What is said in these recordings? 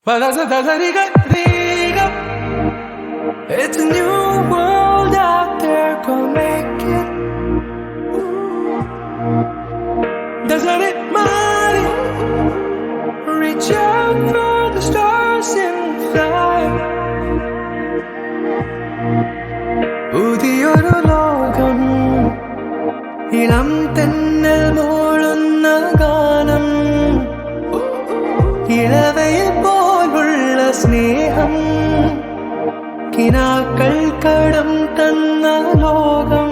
It's a new world out there, go make it. Doesn't it matter? Reach out for the stars and fly. പുതിയൊരു ലോകം, ഇളം തെന്നൽ മൂളുന്ന ഗാനം, ഇളവയിൽ പോലുള്ള സ്നേഹം, കിനാക്കൾ കടം തന്ന ലോകം.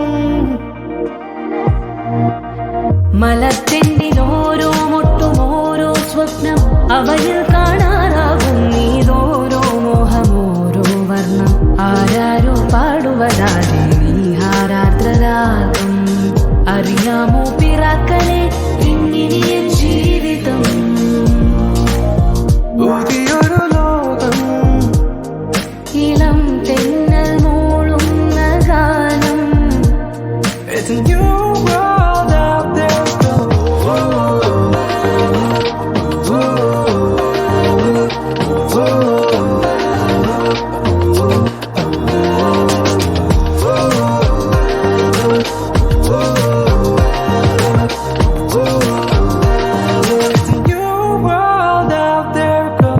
മലത്തിൻ്റെ ഓരോ മുട്ടും ഓരോ സ്വപ്നം, അവയിൽ കാണാനാകും നീതോരോ മോഹം, ഓരോ വർണ്ണം ആരാരോ പാടുവതാതെ നീഹാരാർദ്രരാഗം. അറിയാമോ പിറാക്കളെ ഇങ്ങിനിയ ജീവിതം, പുതിയൊരു ലോകം, ഇളം തെന്നൽ മൂളുന്ന ഗാനം. It's a new world out there, go. It's a new world out there, go.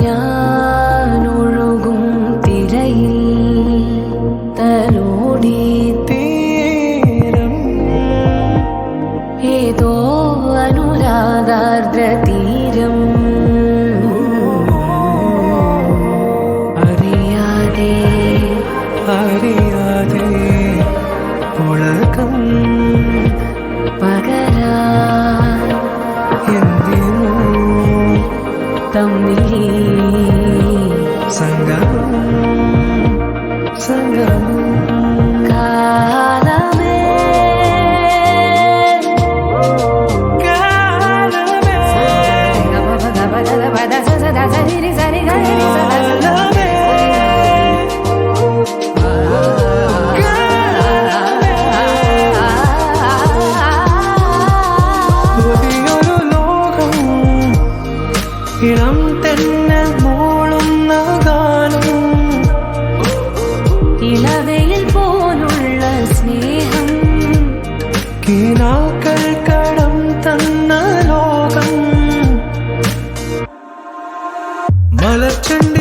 ഞാൻ ഒഴുകും തിരയിൽ തലോടി തീരം, ഏതോ അനുരാഗാർദ്ര തീരം. അറിയാതെ അറിയാതെ ഉലകം പകരാൻ എന്തിനു തമ്മിൽ സംഗമം സംഗമം. കാലമേ പുതിയൊരു ലോകം, ഇളം തെന്നൽ മൂളുന്ന ഗാനം, ഇളവയിൽ പോലുള്ള സ്നേഹം, കിനാക്കൾ കടം തന്ന ലോകം. മലച്ചെണ്ട